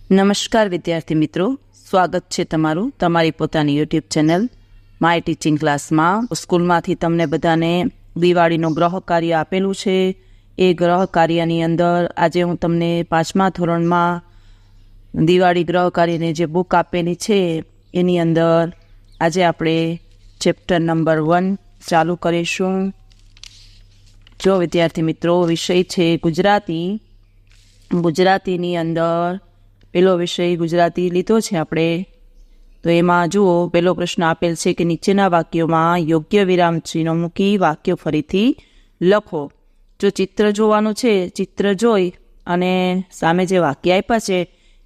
નમસ્કાર વિદ્યાર્થી મિત્રો, સ્વાગત છે તમારું તમારી પોતાની યુટ્યુબ ચેનલ માય ટીચિંગ ક્લાસમાં. સ્કૂલમાંથી તમને બધાને દિવાળીનું ગ્રહ કાર્ય આપેલું છે. એ ગ્રહ કાર્યની અંદર આજે હું તમને 5મા ધોરણમાં દિવાળી ગ્રહ કાર્યની જે બુક આપેલી છે એની અંદર આજે આપણે ચેપ્ટર નંબર 1 ચાલુ કરીશું. જો વિદ્યાર્થી મિત્રો, વિષય છે ગુજરાતી. ગુજરાતીની અંદર પેલો વિષય ગુજરાતી લીધો છે આપણે. તો એમાં જુઓ, પેલો પ્રશ્ન આપેલ છે કે નીચેના વાક્યોમાં યોગ્ય વિરામ ચિહ્નો મૂકી વાક્યો ફરીથી લખો. જો ચિત્ર જોવાનું છે, ચિત્ર જોઈ અને સામે જે વાક્ય આપ્યા છે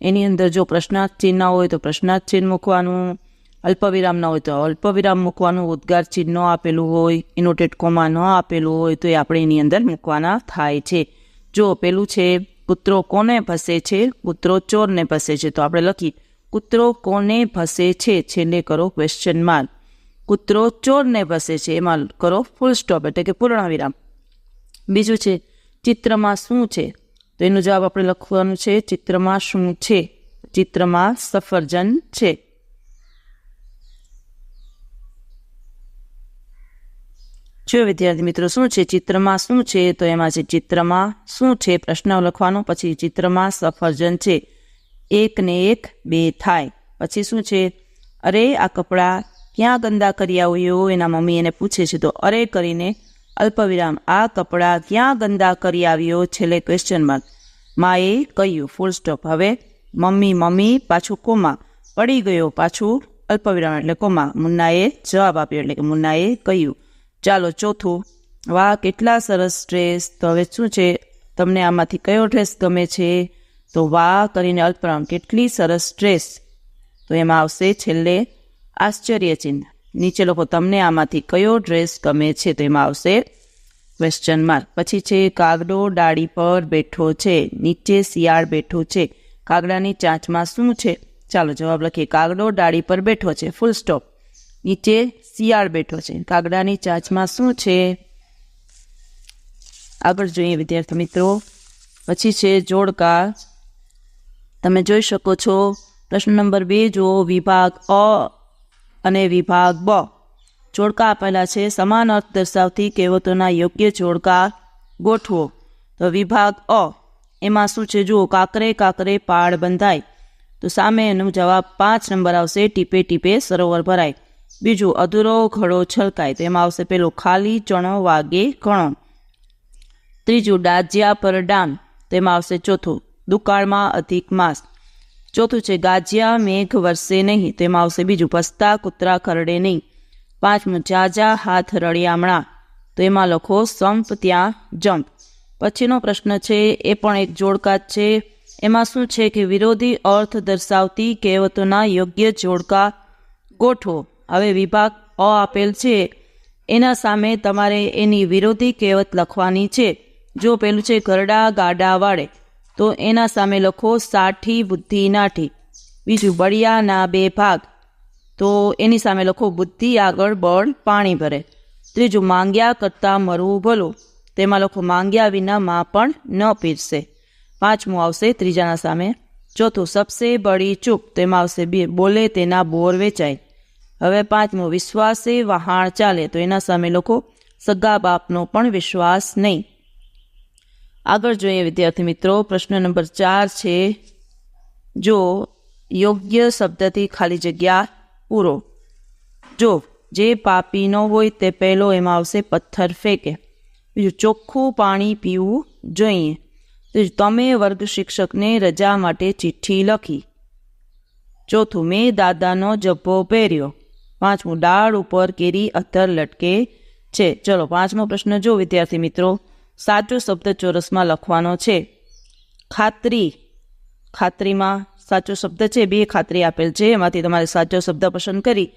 એની અંદર જો પ્રશ્નાર્થ ચિહ્ન હોય તો પ્રશ્નાર્થ ચિહ્ન મૂકવાનું, અલ્પવિરામ ન હોય તો અલ્પવિરામ મૂકવાનું, ઉદ્ગાર ચિહ્ન આપેલું હોય, ઇનોટેડ કોમા ન આપેલું હોય તો એ આપણે એની અંદર મૂકવાના થાય છે. જો પેલું છે કૂતરો કોને ભસે છે, કૂતરો ચોરને ભસે છે, તો આપણે લખી કૂતરો કોને ભસે છે, છેલ્લે કરો ક્વેશ્ચન માર્ક. કૂતરો ચોરને ભસે છે, એમાં કરો ફૂલ સ્ટોપ એટલે કે પૂર્ણ વિરામ. બીજું છે ચિત્રમાં શું છે, તો એનો જવાબ આપણે લખવાનું છે ચિત્રમાં શું છે. ચિત્રમાં સફરજન છે. જો વિદ્યાર્થી મિત્રો, શું છે ચિત્રમાં શું છે, તો એમાં છે ચિત્રમાં શું છે પ્રશ્ન લખવાનો, પછી ચિત્રમાં સફરજન છે, 1 ને 1 2 થાય. પછી શું છે, અરે આ કપડાં ક્યાં ગંદા કરી આવ્યો, એના મમ્મી એને પૂછે છે, તો અરે કરીને અલ્પવિરામ આ કપડાં ક્યાં ગંદા કરી આવ્યો, છેલ્લે ક્વેશ્ચન માર્ક. માએ કહ્યું ફૂલ સ્ટોપ. હવે મમ્મી પાછું કોમા, પડી ગયો પાછું અલ્પવિરામ એટલે કોમા. મુન્નાએ જવાબ આપ્યો એટલે કે મુન્નાએ કહ્યું. ચાલો ચોથું, વાહ કેટલા સરસ ડ્રેસ. તો હવે શું છે, તમને આમાંથી કયો ડ્રેસ ગમે છે, તો વાહ કરીને અલ્પવિરામ કેટલી સરસ ડ્રેસ, તો એમાં આવશે છેલ્લે આશ્ચર્ય ચિહ્ન. નીચે લખો તમને આમાંથી કયો ડ્રેસ ગમે છે, તો એમાં આવશે ક્વેશ્ચન માર્ક. પછી છે કાગડો ડાળી પર બેઠો છે, નીચે શિયાળ બેઠો છે, કાગડાની ચાંચમાં શું છે. ચાલો જવાબ લખીએ, કાગડો ડાળી પર બેઠો છે ફૂલ સ્ટોપ, નીચે શિયાળ બેઠો છે, કાગડાની ચાંચમાં શું છે. આગળ જોઈએ વિદ્યાર્થી મિત્રો. પછી છે જોડકા. તમે જોઈ શકો છો પ્રશ્ન નંબર 2 જુઓ, વિભાગ અ અને વિભાગ બ જોડકા આપેલા છે. સમાન અર્થ દર્શાવતી કહેવતોના યોગ્ય જોડકા ગોઠવો. તો વિભાગ અ એમાં શું છે, જુઓ કાકરે કાકરે પાળ બંધાય, તો સામે એનો જવાબ 5 નંબર આવશે, ટીપે ટીપે સરોવર ભરાય. બીજું અધૂરો ઘડો છલકાય, તો એમાં આવશે પેલું ખાલી ચણો વાગે ઘણો. ત્રીજું ડાજ્યા પર ડામ, તેમાં આવશે ચોથું દુકાળમાં અધિક માસ. ચોથું છે ગાજ્યા મેઘ વરસે નહીં, તેમાં આવશે બીજું ભસતા કૂતરા કરડે નહીં. પાંચમું જાજા હાથ રળિયામણા, તો એમાં લખો સંપ ત્યાં જંપ. પછીનો પ્રશ્ન છે એ પણ એક જોડકા જ છે. એમાં શું છે કે વિરોધી અર્થ દર્શાવતી કહેવતોના યોગ્ય જોડકા ગોઠવો. હવે વિભાગ અ આપેલ છે એના સામે તમારે એની વિરોધી કહેવત લખવાની છે. જો પેલું છે ઘરડા ગાડા વાળે, તો એના સામે લખો સાઠી બુદ્ધિ નાઠી. બીજું બળિયાના 2 ભાગ, તો એની સામે લખો બુદ્ધિ આગળ બળ પાણી ભરે. ત્રીજું માંગ્યા કરતાં મરવું ભલું, તેમાં લખો માંગ્યા વિના માં પણ ન પીરસે. પાંચમું આવશે ત્રીજાના સામે. ચોથું સબસે બળી ચૂપ, તેમાં આવશે બોલે તેના બોર વેચાય. હવે પાંચમું વિશ્વાસે વહાણ ચાલે, તો એના સામે લખો સગા બાપનો પણ વિશ્વાસ નહીં. આગળ જોઈએ વિદ્યાર્થી મિત્રો. પ્રશ્ન નંબર 4 છે, જો યોગ્ય શબ્દથી ખાલી જગ્યા પૂરો. જો જે પાપી ન હોય તે પહેલો, એમાં આવશે પથ્થર ફેંકે. બીજું ચોખ્ખું પાણી પીવું જોઈએ. ત્રીજું તમે વર્ગ શિક્ષકને રજા માટે ચિઠ્ઠી લખી. ચોથું મેં દાદાનો જબ્બો પહેર્યો. પાંચમું ડાળ ઉપર કેરી અત્તર લટકે છે. ચલો 5મો પ્રશ્ન જો વિદ્યાર્થી મિત્રો. સાચો શબ્દ ચોરસમાં લખવાનો છે. ખાતરી, ખાતરીમાં સાચો શબ્દ છે, 2 ખાતરી આપેલ છે, એમાંથી તમારે સાચો શબ્દ પસંદ કરી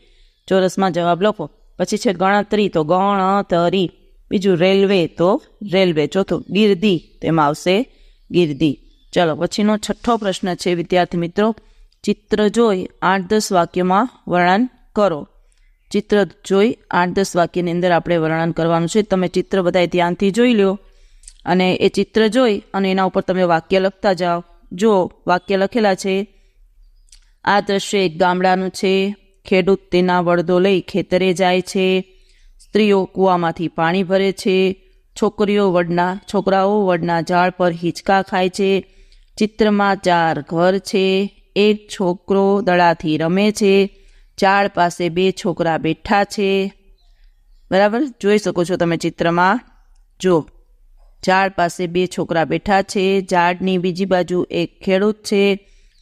ચોરસમાં જવાબ લખો. પછી છે ગણતરી, તો ગણતરી. બીજું રેલવે, તો રેલવે. ચોથું ગીર્દી, તેમાં આવશે ગીર્દી. ચલો પછીનો 6થો પ્રશ્ન છે વિદ્યાર્થી મિત્રો. ચિત્ર જોઈ 8-10 વાક્યોમાં વર્ણન કરો. ચિત્ર જોઈ 8-10 વાક્યની અંદર આપણે વર્ણન કરવાનું છે. તમે ચિત્ર બધાએ ધ્યાનથી જોઈ લો અને એ ચિત્ર જોઈ અને એના ઉપર તમે વાક્ય લખતા જાઓ. જો વાક્ય લખેલા છે, આ દ્રશ્ય એક ગામડાનું છે. ખેડૂત તેના બળદો લઈ ખેતરે જાય છે. સ્ત્રીઓ કૂવામાંથી પાણી ભરે છે. છોકરાઓ વડના ઝાડ પર હિંચકા ખાય છે. ચિત્રમાં 4 ઘર છે. એક છોકરો દડાથી રમે છે. ઝાડ પાસે 2 છોકરા બેઠા છે. બરાબર, જોઈ શકો છો તમે ચિત્રમાં. જો ઝાડ પાસે 2 છોકરા બેઠા છે. ઝાડની બીજી બાજુ એક ખેડૂત છે.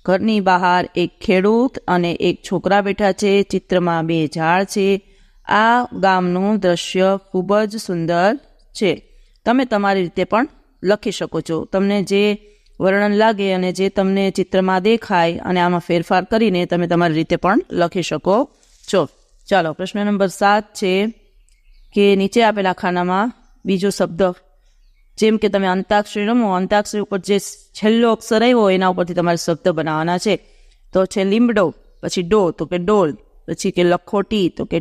ઘરની બહાર એક ખેડૂત અને એક છોકરા બેઠા છે. ચિત્રમાં 2 ઝાડ છે. આ ગામનું દ્રશ્ય ખૂબ જ સુંદર છે. તમે તમારી રીતે પણ લખી શકો છો. તમને જે વર્ણન લાગે અને જે તમને ચિત્રમાં દેખાય અને આમાં ફેરફાર કરીને તમે તમારી રીતે પણ લખી શકો છો. ચાલો, પ્રશ્ન નંબર 7 છે કે નીચે આપેલા ખાનામાં બીજો શબ્દ, જેમ કે તમે અંતાક્ષરી રમો, અંતાક્ષરી ઉપર જે છેલ્લો અક્ષર આવ્યો એના ઉપરથી તમારે શબ્દ બનાવવાના છે. તો છે લીમડો, પછી ડો તો કે ડોલ, પછી કે લખોટી તો કે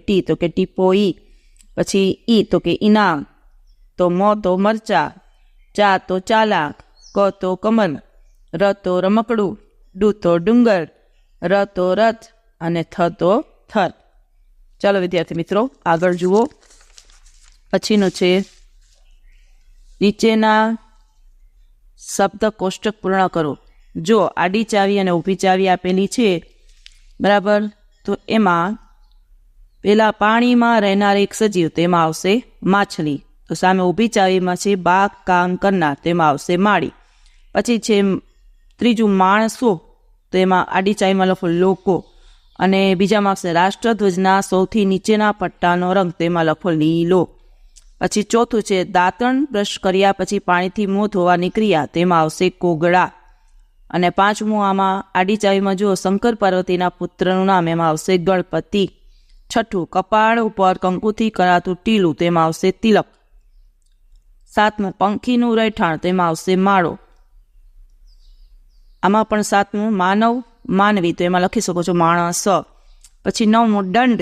ટીપોઈ, પછી ઈ તો કે ઇનામ, તો મો તો મરચા, ચા તો ચાલાક, ક તો કમર, ર તો રમકડું, ડુ તો ડુંગર, ર તો રથ અને થ તો થર. ચાલો વિદ્યાર્થી મિત્રો, આગળ જુઓ. પછીનું છે, નીચેના શબ્દ કોષ્ટક પૂર્ણ કરો. જો આડી ચાવી અને ઊભી ચાવી આપેલી છે, બરાબર, તો એમાં પેલા પાણીમાં રહેનાર એક સજીવ, તેમાં આવશે માછલી. તો સામે ઊભી ચાવીમાં છે બાગ કામ કરનાર, તેમાં આવશે માળી. પછી છે ત્રીજું માણસો, તો એમાં આડી ચાવીમાં લખો લોકો, અને બીજામાં આવશે રાષ્ટ્રધ્વજના સૌથી નીચેના પટ્ટાનો રંગ, તેમાં લખો લીલો. પછી ચોથું છે દાંતણ બ્રશ કર્યા પછી પાણીથી મોં ધોવાની ક્રિયા, તેમાં આવશે કોગળા. અને પાંચમું આમાં આડી ચાવીમાં જુઓ, શંકર પાર્વતીના પુત્રનું નામ, એમાં આવશે ગણપતિ. છઠ્ઠું કપાળ ઉપર કંકુથી કરાતું ટીલું, તેમાં આવશે તિલક. સાતમું પંખીનું રહેઠાણ, તેમાં આવશે માળો. આમાં પણ સાતમું માનવ માનવી, તો એમાં લખી શકો છો માણસ. પછી નવમું દંડ,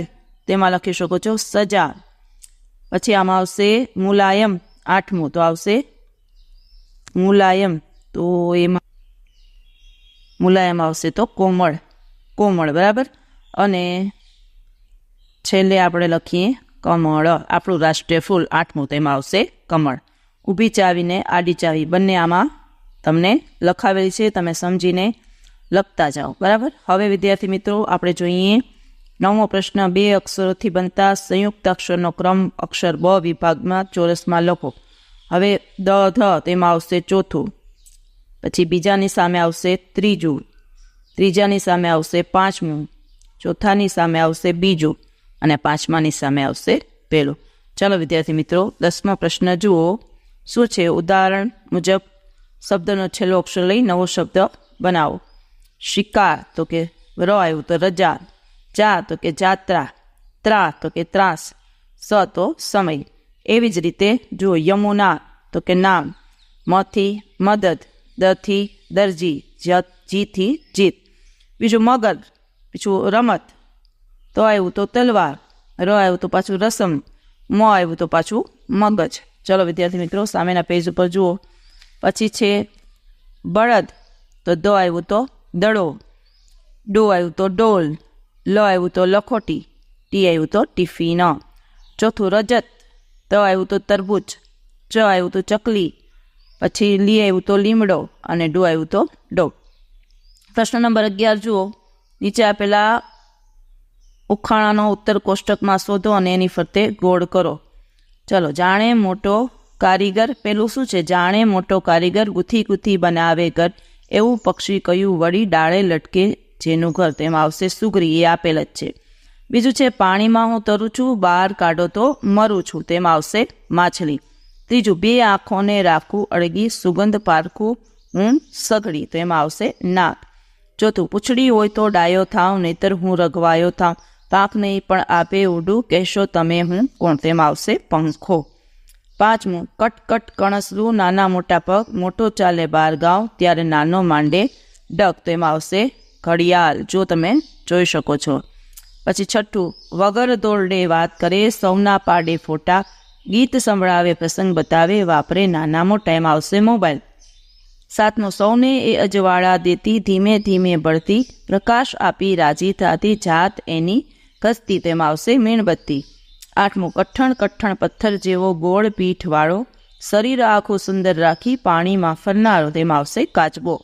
તેમાં લખી શકો છો સજા. પછી આમાં આવશે મુલાયમ. આઠમું તો આવશે મુલાયમ, તો એમાં મુલાયમ આવશે તો કોમળ, બરાબર. અને છેલ્લે આપણે લખીએ કમળ, આપણું રાષ્ટ્રીય ફૂલ. આઠમું તેમાં આવશે કમળ. ઊભી ચાવીને આડી ચાવી બંને આમાં તમને લખાવેલી છે, તમે સમજીને લખતા જાઓ, બરાબર. હવે વિદ્યાર્થી મિત્રો, આપણે જોઈએ 9મો પ્રશ્ન. 2 અક્ષરોથી બનતા સંયુક્ત અક્ષરનો ક્રમ અક્ષર બ વિભાગમાં ચોરસમાં લખો. હવે દ ધ, તેમાં આવશે ચોથું. પછી બીજાની સામે આવશે ત્રીજું, ત્રીજાની સામે આવશે પાંચમું, ચોથાની સામે આવશે બીજું, અને પાંચમાની સામે આવશે પહેલું. ચાલો વિદ્યાર્થી મિત્રો, 10મો પ્રશ્ન જુઓ. શું છે? ઉદાહરણ મુજબ શબ્દનો છેલ્લો અક્ષર લઈ નવો શબ્દ બનાવો. શિકાર, તો કે ર આવ્યું તો રજા. જા, તો કે જાત્રા. ત્રા, તો કે ત્રાસ. સ, તો સમય. એવી જ રીતે જુઓ, યમુના, તો કે નામ. મથી મદદ, દથી દરજી, જીથી જીત. બીજું મગર, બીજું રમત, તો આવ્યું તો તલવાર. ર આવ્યું તો પાછું રસમ. મ આવ્યું તો પાછું મગજ. ચલો વિદ્યાર્થી મિત્રો, સામેના પેજ ઉપર જુઓ. પછી છે બળદ, તો દ આવ્યું તો દડો. ડો આવ્યું તો ડોલ. લ આવ્યું તો લખોટી. ટી આવ્યું તો ટિફિન. ચોથું રજત, ત આવ્યું તો તરબૂચ. ચ આવ્યું તો ચકલી. પછી લી આવ્યું તો લીમડો, અને ડો આવ્યું તો ડો. પ્રશ્ન નંબર 11 જુઓ. નીચે આપેલા ઉખાણાનો ઉત્તર કોષ્ટકમાં શોધો અને એની ફરતે ગોળ કરો. ચલો, જાણે મોટો કારીગર, પેલું શું છે? જાણે મોટો કારીગર ગુથી ગુથી બનાવે ઘર, એવું પક્ષી કયું વળી ડાળે લટકે જેનું ઘર, તેમાં આવશે સુગરી, એ આપેલ જ છે. બીજું છે પાણીમાં હું તરું છું, બહાર કાઢો તો મરું છું, તેમાં આવશે માછલી. ત્રીજું 2 આંખોને રાખું અળગી, સુગંધ પારખું હું સઘળી, તો એમાં આવશે નાક. ચોથું પૂંછડી હોય તો ડાયો થાવ, નહીતર હું રઘવાયો થાવ, પાંખ નહીં પણ આપે ઉડું, કહેશો તમે હું કોણ, તેમાં આવશે પંખો. પાંચમું કટ કટ કણસલું, નાના મોટા પગ, મોટો ચાલે બાર ગાંવ, ત્યારે નાનો માંડે ડગ, તેમાં આવશે ઘડિયાળ, જો તમે જોઈ શકો છો. પછી છઠ્ઠું વગર દોરડે વાત કરે, સૌના પાડે ફોટા, ગીત સંભળાવે પ્રસંગ બતાવે, વાપરે નાના મોટા, એમાં આવશે મોબાઈલ. 7મો, સૌને એ અજવાળા દેતી ધીમે ધીમે બળતી, પ્રકાશ આપી રાજી થતી જાત એની ઘસતી, તેમાં આવશે મીણબત્તી. 8મો, કઠણ કઠણ પથ્થર જેવો ગોળ પીઠવાળો, શરીર આખું સુંદર રાખી પાણીમાં ફરનારો, તેમાં આવશે કાચબો.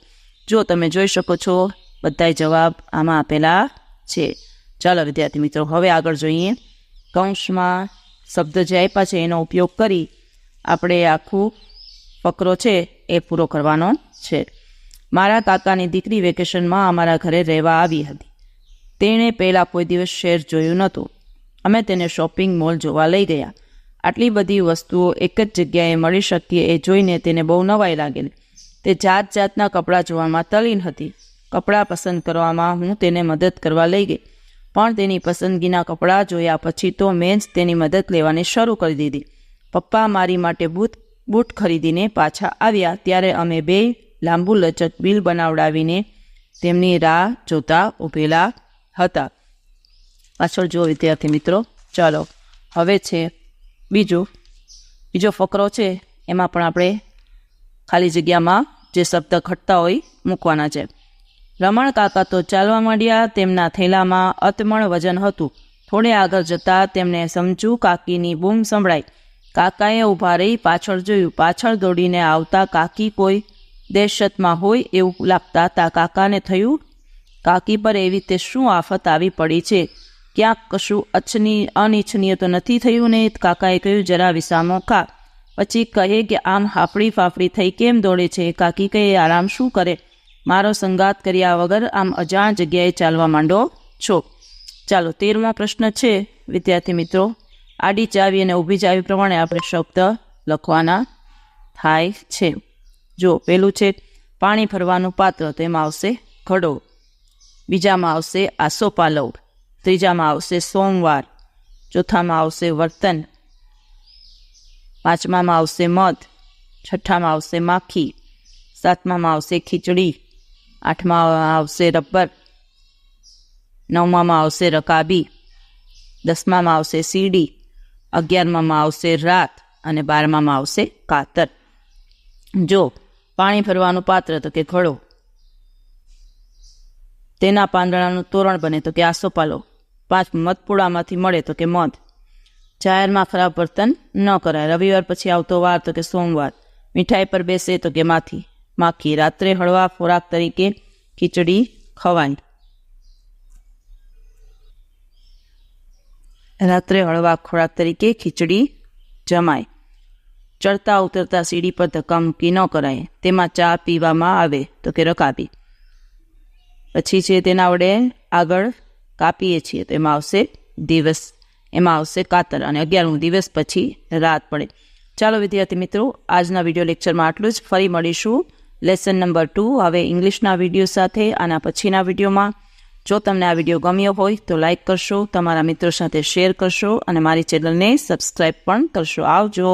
જો તમે જોઈ શકો છો બધાય જવાબ આમાં આપેલા છે. ચાલો વિદ્યાર્થી મિત્રો, હવે આગળ જોઈએ. કૌંસમાં શબ્દ જે આપ્યા છે એનો ઉપયોગ કરી આપણે આખું ફકરો છે એ પૂરો કરવાનો છે. મારા કાકાની દીકરી વેકેશનમાં અમારા ઘરે રહેવા આવી હતી. તેણે પહેલાં કોઈ દિવસ શહેર જોયું નહોતું. અમે તેને શોપિંગ મોલ જોવા લઈ ગયા. આટલી બધી વસ્તુઓ એક જ જગ્યાએ મળી શકીએ એ જોઈને તેને બહુ નવાઈ લાગેલી. તે જાત જાતના કપડાં જોવામાં તલ્લીન હતી. કપડાં પસંદ કરવામાં હું તેને મદદ કરવા લઈ ગઈ, પણ તેની પસંદગીના કપડાં જોયા પછી તો મેં જ તેની મદદ લેવાની શરૂ કરી દીધી. પપ્પા મારી માટે બૂટ ખરીદીને પાછા આવ્યા ત્યારે અમે બે લાંબુ લચક બિલ બનાવડાવીને તેમની રાહ જોતા ઊભેલા હતા. પાછળ જો વિદ્યાર્થી મિત્રો. ચાલો હવે છે બીજો ફકરો છે, એમાં પણ આપણે ખાલી જગ્યામાં જે શબ્દ ઘટતા હોય મૂકવાના છે. રમણ કાકા તો ચાલવા માંડ્યા. તેમના થેલામાં અતમણ વજન હતું. થોડે આગળ જતાં તેમને સમજુ કાકીની બૂમ સંભળાઈ. કાકાએ ઊભા રહી પાછળ જોયું. પાછળ દોડીને આવતા કાકી કોઈ દહેશતમાં હોય એવું લાગતા હતા. કાકાને થયું કાકી પર એવી તે શું આફત આવી પડી છે, ક્યાંક કશું અનિચ્છનીય તો નથી થયું ને? કાકાએ કહ્યું જરા વિસામો ખા. પછી કહે કે આમ હાફડી ફાફડી થઈ કેમ દોડે છે? કાકી કહે આરામ શું કરે, મારો સંગાત કર્યા વગર આમ અજાણ જગ્યાએ ચાલવા માંડો છો. ચાલો 13મો પ્રશ્ન છે વિદ્યાર્થી મિત્રો. આડી ચાવી અને ઊભી ચાવી પ્રમાણે આપણે શબ્દ લખવાના થાય છે. જો પેલું છે પાણી ભરવાનું પાત્ર, તેમાં આવશે ઘડો. બીજામાં આવશે આસોપાલવ. ત્રીજામાં આવશે સોમવાર. ચોથામાં આવશે વર્તન. પાંચમામાં આવશે મધ. છઠ્ઠામાં આવશે માખી. સાતમામાં આવશે ખીચડી. આઠમામાં આવશે રબર. નવમામાં આવશે રકાબી. 10મામાં આવશે સીડી. 11મામાં આવશે રાત અને 12મામાં આવશે કાતર. જો પાણી ભરવાનું પાત્ર તો કે ઘડો. તેના પાંદડાનું તોરણ બને તો કે આસોપાલો. 5 મધપુડામાંથી મળે તો કે મધ. જાહેરમાં ખરાબ વર્તન ન કરાય. રવિવાર પછી આવતો વાર તો કે સોમવાર. મીઠાઈ પર બેસે તો કે માખી. રાત્રે હળવા ખોરાક તરીકે ખીચડી ખવાય. રાત્રે હળવા ખોરાક તરીકે ખીચડી જમાય. ચડતા ઉતરતા સીડી પર ધક્કા મૂકી ન કરાય. તેમાં ચા પીવામાં આવે તો કે રકાબી. પછી છે તેના વડે આગળ કાપીએ છીએ તો એમાં આવશે દિવસ. એમાં આવશે કાતર. અને 11મો દિવસ પછી રાત પડે. ચાલો વિદ્યાર્થી મિત્રો, આજના વિડીયો લેક્ચરમાં આટલું જ. ફરી મળીશું લેસન નંબર 2 હવે ઇંગ્લિશના વિડીયો સાથે આના પછીના વિડીયોમાં. જો તમને આ વિડીયો ગમ્યો હોય તો લાઇક કરશો, તમારા મિત્રો સાથે શેર કરશો અને મારી ચેનલને સબસ્ક્રાઈબ પણ કરશો. આવજો.